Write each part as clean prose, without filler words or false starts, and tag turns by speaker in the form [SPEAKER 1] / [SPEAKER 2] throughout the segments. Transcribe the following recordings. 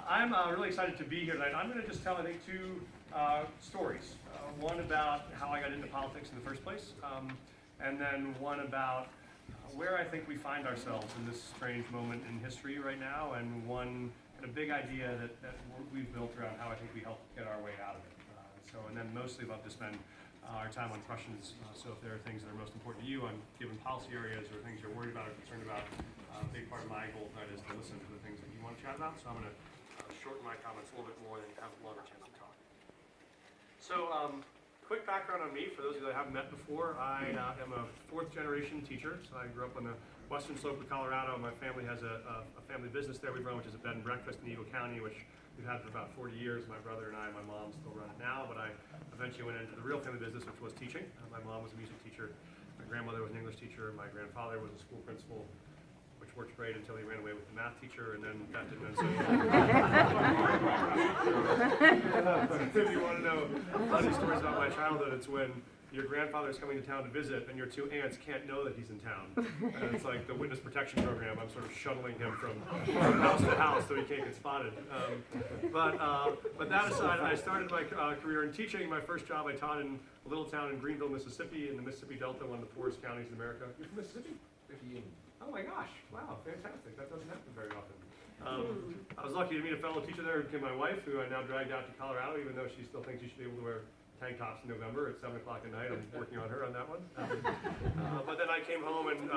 [SPEAKER 1] I'm really excited to be here tonight. I'm going to just tell, I think, two stories. One about how I got into politics in the first place, and then one about where I think we find ourselves in this strange moment in history right now, and one kind of big idea that we've built around how I think we help get our way out of it. And then mostly love to spend our time on questions. So if there are things that are most important to you on given policy areas or things you're worried about or concerned about, a big part of my goal tonight is to listen to the things that you want to chat about. So I'm going to shorten my comments a little bit more and have a longer chance to talk. So quick background on me, for those of you that I haven't met before, I am a fourth generation teacher. So I grew up on the western slope of Colorado. My family has a family business there we run, which is a bed and breakfast in Eagle County, which we've had for about 40 years. My brother and I, my mom still run it now, but I eventually went into the real family business, which was teaching. My mom was a music teacher. My grandmother was an English teacher. My grandfather was a school principal, which worked great until he ran away with the math teacher, and then that didn't end so well. If you want to know funny stories about my childhood, it's when your grandfather is coming to town to visit and your two aunts can't know that he's in town. And it's like the witness protection program. I'm sort of shuttling him from house to house so he can't get spotted. But that aside, I started my career in teaching. My first job I taught in a little town in Greenville, Mississippi, in the Mississippi Delta, one of the poorest counties in America. You're from Mississippi? Oh my gosh, wow, fantastic. That doesn't happen very often. I was lucky to meet a fellow teacher there who became my wife, who I now dragged out to Colorado, even though she still thinks you should be able to wear tank tops in November at 7 o'clock at night. I'm working on her on that one. But then I came home and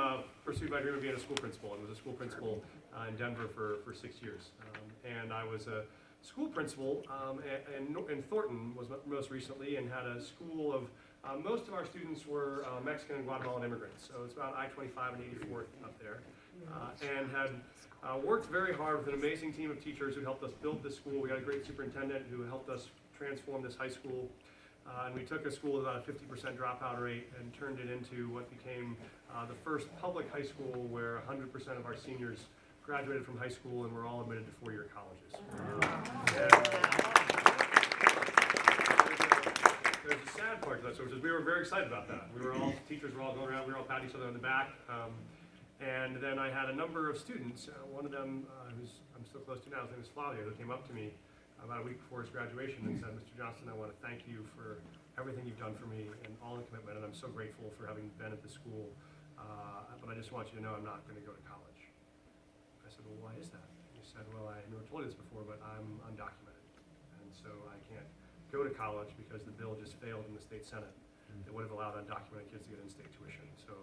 [SPEAKER 1] pursued my dream of being a school principal, and was a school principal in Denver for 6 years. And I was a school principal in Thornton, was most recently, and had a school of, most of our students were Mexican and Guatemalan immigrants, so it's about I-25 and 84th up there. And had worked very hard with an amazing team of teachers who helped us build this school. We had a great superintendent who helped us transform this high school. And we took a school with about a 50% dropout rate and turned it into what became the first public high school where 100% of our seniors graduated from high school and were all admitted to four-year colleges. There's a sad part to that, which is we were very excited about that. Teachers were all going around, we were all patting each other on the back. And then I had a number of students, one of them, who's I'm still close to now, his name is Flavio, who came up to me about a week before his graduation and said, Mr. Johnston, I want to thank you for everything you've done for me and all the commitment, and I'm so grateful for having been at the school, but I just want you to know I'm not going to go to college. I said, well, why is that? He said, well, I never told you this before, but I'm undocumented, and so I can't go to college because the bill just failed in the state Senate. It would have allowed undocumented kids to get in-state tuition. So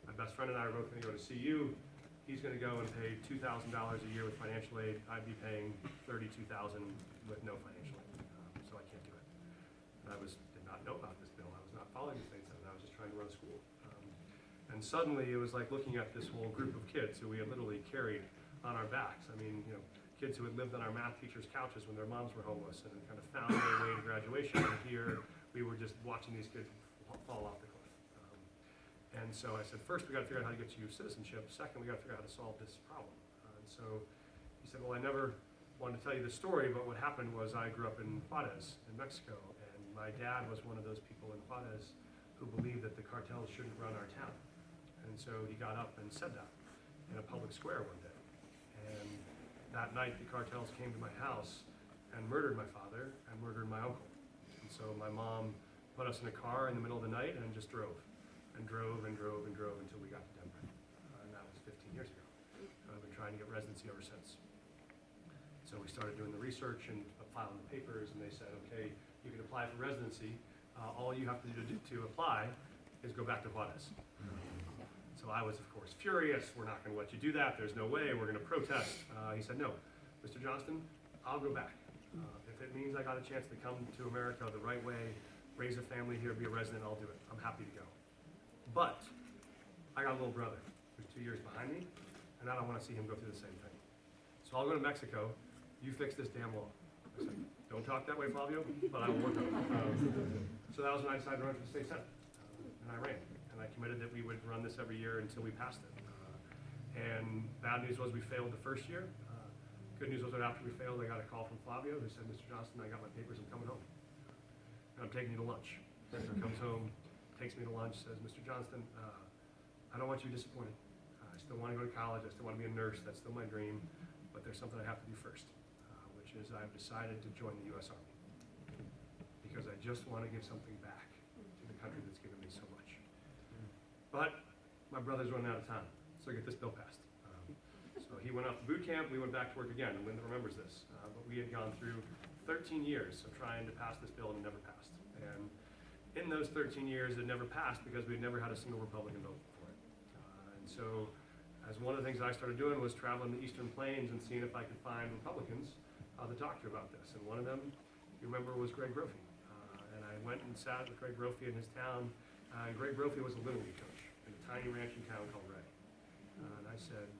[SPEAKER 1] my best friend and I are both going to go to CU. He's going to go and pay $2,000 a year with financial aid. I'd be paying $32,000 with no financial aid, so I can't do it. And I did not know about this bill. I was not following the state Senate. I was just trying to run a school. And suddenly it was like looking at this whole group of kids who we had literally carried on our backs. I mean, kids who had lived on our math teachers' couches when their moms were homeless and kind of found their way to graduation. And here we were just watching these kids fall off the cliff. And so I said, first, we got to figure out how to get you citizenship. Second, we got to figure out how to solve this problem. And so he said, well, I never wanted to tell you the story, but what happened was I grew up in Juarez, in Mexico, and my dad was one of those people in Juarez who believed that the cartels shouldn't run our town. And so he got up and said that in a public square one day. And that night, the cartels came to my house and murdered my father and murdered my uncle. And so my mom put us in a car in the middle of the night and just drove. And drove until we got to Denver. And that was 15 years ago. I've been trying to get residency ever since. So we started doing the research and filing the papers, and they said, okay, you can apply for residency. All you have to do to apply is go back to Juarez. So I was, of course, furious. We're not going to let you do that. There's no way. We're going to protest. He said, no, Mr. Johnston, I'll go back. If it means I got a chance to come to America the right way, raise a family here, be a resident, I'll do it. I'm happy to go. But I got a little brother who's 2 years behind me, and I don't want to see him go through the same thing. So I'll go to Mexico. You fix this damn law. I said, don't talk that way, Flavio, but I will work on it. So that was when I decided to run for the state Senate, and I ran. And I committed that we would run this every year until we passed it. And bad news was we failed the first year. Good news was that after we failed, I got a call from Flavio who said, Mr. Johnston, I got my papers, I'm coming home. And I'm taking you to lunch. He comes home, takes me to lunch, says, Mr. Johnston, I don't want you disappointed. I still want to go to college. I still want to be a nurse. That's still my dream. But there's something I have to do first, which is I've decided to join the U.S. Army because I just want to give something back to the country that's given me so much. But my brother's running out of time, so I get this bill passed. So he went off to boot camp, we went back to work again, and Linda remembers this. But we had gone through 13 years of trying to pass this bill and it never passed. And in those 13 years, it never passed because we'd never had a single Republican vote for it. And so, as one of the things I started doing was traveling the Eastern Plains and seeing if I could find Republicans to talk to about this. And one of them, you remember, was Greg Brophy. And I went and sat with Greg Brophy in his town. And Greg Brophy was a Little League coach in a tiny ranching town called Ray. And I said,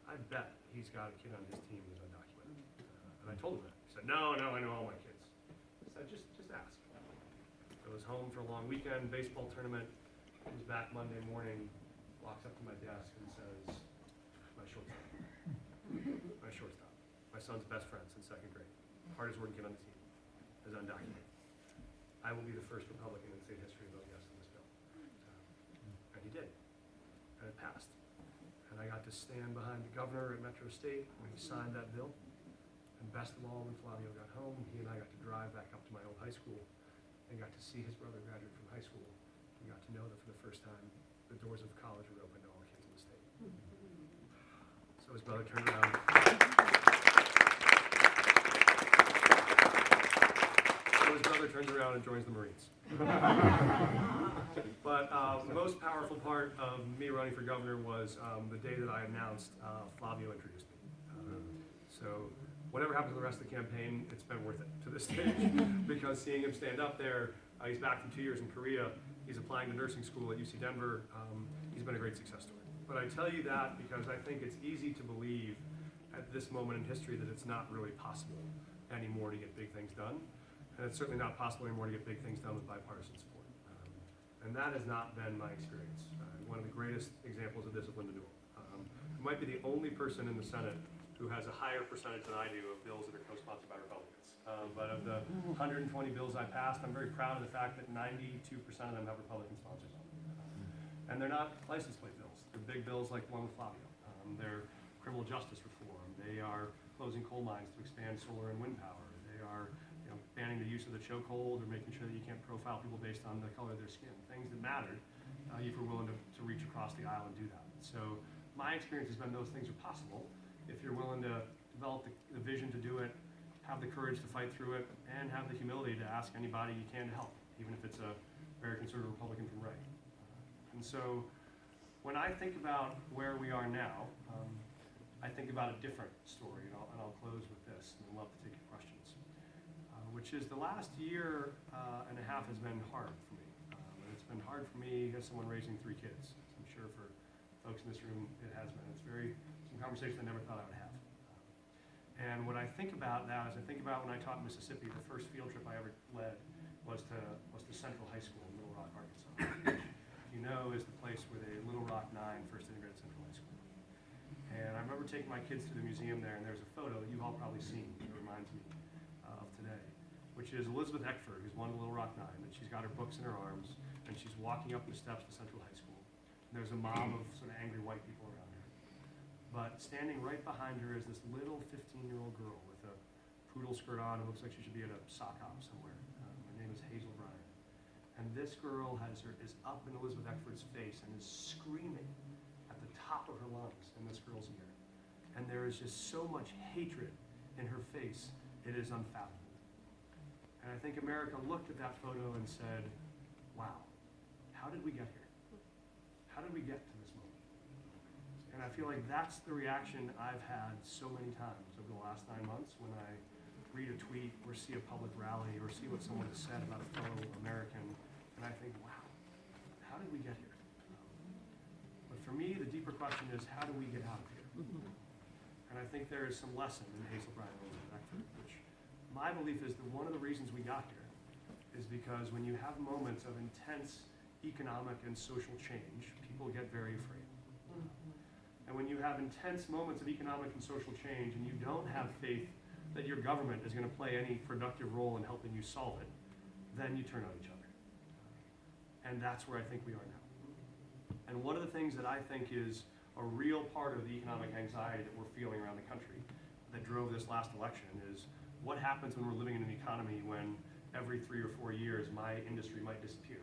[SPEAKER 1] I bet he's got a kid on his team who's undocumented. And I told him that. He said, no, I know all my kids. I said, just ask. I was home for a long weekend, baseball tournament. Comes back Monday morning, walks up to my desk and says, my shortstop. My shortstop. My son's best friend since second grade. Hardest working kid on the team is undocumented. I will be the first Republican in state history to vote yes on this bill. And he did. And it passed. And I got to stand behind the governor at Metro State when he signed that bill. And best of all, when Flavio got home, he and I got to drive back up to my old high school and got to see his brother graduate from high school. We got to know that for the first time, the doors of college were open to all kids in the state. So his brother turned around. And joins the Marines. But the most powerful part of me running for governor was the day that I announced Flavio introduced me. So whatever happens to the rest of the campaign, it's been worth it to this stage because seeing him stand up there, he's back from 2 years in Korea, he's applying to nursing school at UC Denver, he's been a great success story. But I tell you that because I think it's easy to believe at this moment in history that it's not really possible anymore to get big things done. And it's certainly not possible anymore to get big things done with bipartisan support. And that has not been my experience. One of the greatest examples of this is Linda Newell, who might be the only person in the Senate who has a higher percentage than I do of bills that are co-sponsored by Republicans. But of the 120 bills I passed, I'm very proud of the fact that 92% of them have Republican sponsors on them. And they're not license plate bills. They're big bills like the one with Flavio. They're criminal justice reform. They are closing coal mines to expand solar and wind power. They are banning the use of the chokehold or making sure that you can't profile people based on the color of their skin. Things that mattered if you're willing to reach across the aisle and do that. So my experience has been those things are possible if you're willing to develop the vision to do it, have the courage to fight through it, and have the humility to ask anybody you can to help, even if it's a very conservative Republican from Ray. And so when I think about where we are now, I think about a different story, and I'll close with this, and I'd love to take your questions. Which is the last year and a half has been hard for me. And it's been hard for me as someone raising 3 kids. I'm sure for folks in this room it has been. It's some conversations I never thought I would have. And what I think about now is I think about when I taught in Mississippi, the first field trip I ever led was to Central High School in Little Rock, Arkansas, which you know is the place where the Little Rock 9 first integrated Central High School. And I remember taking my kids to the museum there, and there's a photo that you've all probably seen that reminds me of today, which is Elizabeth Eckford, who's one of the Little Rock 9, and she's got her books in her arms, and she's walking up the steps to Central High School. And there's a mob of sort of angry white people around her. But standing right behind her is this little 15-year-old girl with a poodle skirt on and looks like she should be at a sock hop somewhere. Her name is Hazel Bryan. And this girl is up in Elizabeth Eckford's face and is screaming at the top of her lungs in this girl's ear. And there is just so much hatred in her face, it is unfathomable. And I think America looked at that photo and said, wow, how did we get here? How did we get to this moment? And I feel like that's the reaction I've had so many times over the last 9 months when I read a tweet or see a public rally or see what someone has said about a fellow American, and I think, wow, how did we get here? But for me, the deeper question is, how do we get out of here? And I think there is some lesson in Hazel Bryan and Elizabeth Eckford, which my belief is that one of the reasons we got here is because when you have moments of intense economic and social change, people get very afraid. And when you have intense moments of economic and social change and you don't have faith that your government is going to play any productive role in helping you solve it, then you turn on each other. And that's where I think we are now. And one of the things that I think is a real part of the economic anxiety that we're feeling around the country that drove this last election is what happens when we're living in an economy when every 3 or 4 years my industry might disappear?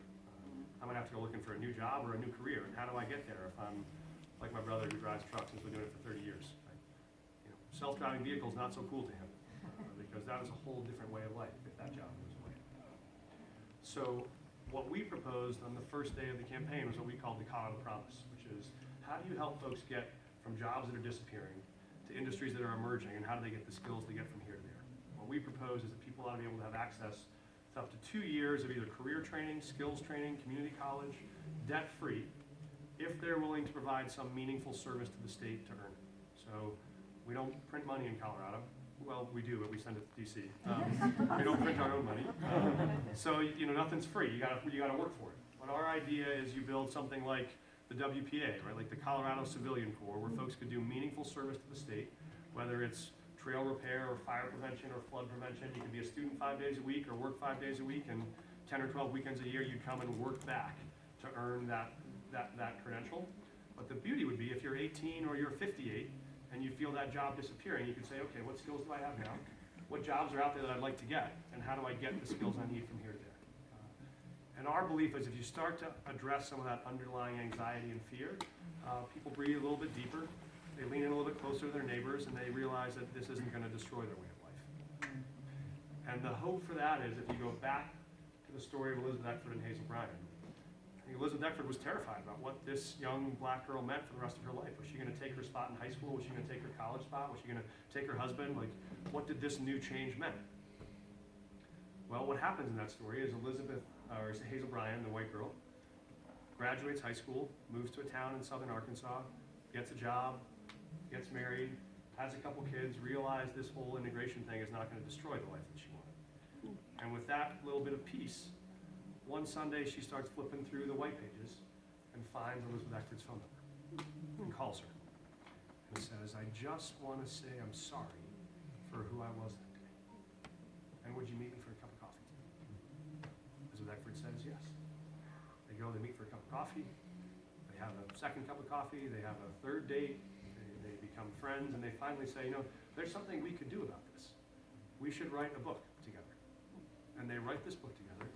[SPEAKER 1] I might have to go looking for a new job or a new career, and how do I get there if I'm like my brother who drives trucks and has been doing it for 30 years? Right? You know, self-driving vehicles not so cool to him because that is a whole different way of life if that job goes away. So what we proposed on the first day of the campaign was what we called the Colorado Promise, which is how do you help folks get from jobs that are disappearing to industries that are emerging, and how do they get the skills to get from here to there? What we propose is that people ought to be able to have access to up to 2 years of either career training, skills training, community college, debt-free, if they're willing to provide some meaningful service to the state to earn it. So we don't print money in Colorado. Well, we do, but we send it to DC. We don't print our own money. So you know, nothing's free. You gotta work for it. But our idea is you build something like the WPA, right? Like the Colorado Civilian Corps, where folks could do meaningful service to the state, whether it's trail repair or fire prevention or flood prevention. You could be a student 5 days a week or work 5 days a week, and 10 or 12 weekends a year you'd come and work back to earn that credential. But the beauty would be if you're 18 or you're 58 and you feel that job disappearing, you could say, okay, what skills do I have now? What jobs are out there that I'd like to get? And how do I get the skills I need from here to there? And our belief is if you start to address some of that underlying anxiety and fear, people breathe a little bit deeper, they lean in a little bit closer to their neighbors, and they realize that this isn't going to destroy their way of life. And the hope for that is if you go back to the story of Elizabeth Eckford and Hazel Bryan, I think Elizabeth Eckford was terrified about what this young black girl meant for the rest of her life. Was she going to take her spot in high school? Was she going to take her college spot? Was she going to take her husband? Like, what did this new change mean? Well, what happens in that story is Hazel Bryan, the white girl, graduates high school, moves to a town in southern Arkansas, gets a job, gets married, has a couple kids, realizes this whole integration thing is not going to destroy the life that she wanted. And with that little bit of peace, one Sunday she starts flipping through the white pages and finds Elizabeth Eckford's phone number and calls her and says, I just want to say I'm sorry for who I was that day. And would you meet me for a cup of coffee? Elizabeth Eckford says yes. They go, they meet for a cup of coffee, they have a second cup of coffee, they have a third date, they become friends, and they finally say, you know, there's something we could do about this. We should write a book together. And they write this book together,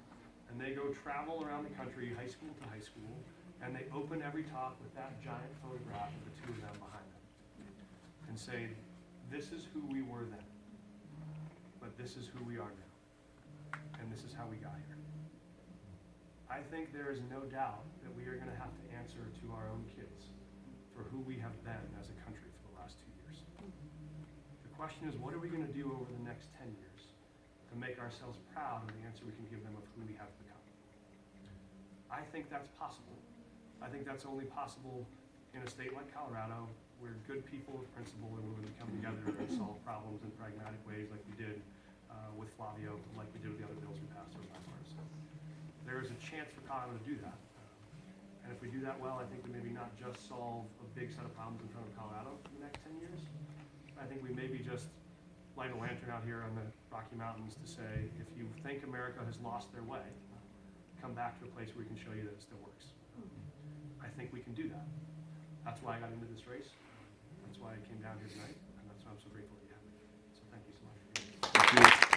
[SPEAKER 1] and they go travel around the country, high school to high school, and they open every talk with that giant photograph of the two of them behind them and say, this is who we were then, but this is who we are now, and this is how we got here. I think there is no doubt that we are going to have to answer to our own kids for who we have been as a country for the last 2 years. The question is, what are we going to do over the next 10 years to make ourselves proud of the answer we can give them of who we have become? I think that's possible. I think that's only possible in a state like Colorado, where good people with principle are willing to come together and solve problems in pragmatic ways like we did with Flavio, like we did with the other bills we passed over bipartisan. There is a chance for Colorado to do that. And if we do that well, I think we maybe not just solve a big set of problems in front of Colorado for the next 10 years. I think we maybe just light a lantern out here on the Rocky Mountains to say, if you think America has lost their way, come back to a place where we can show you that it still works. I think we can do that. That's why I got into this race. That's why I came down here tonight, and that's why I'm so grateful that you have me. So thank you so much.
[SPEAKER 2] Thank you.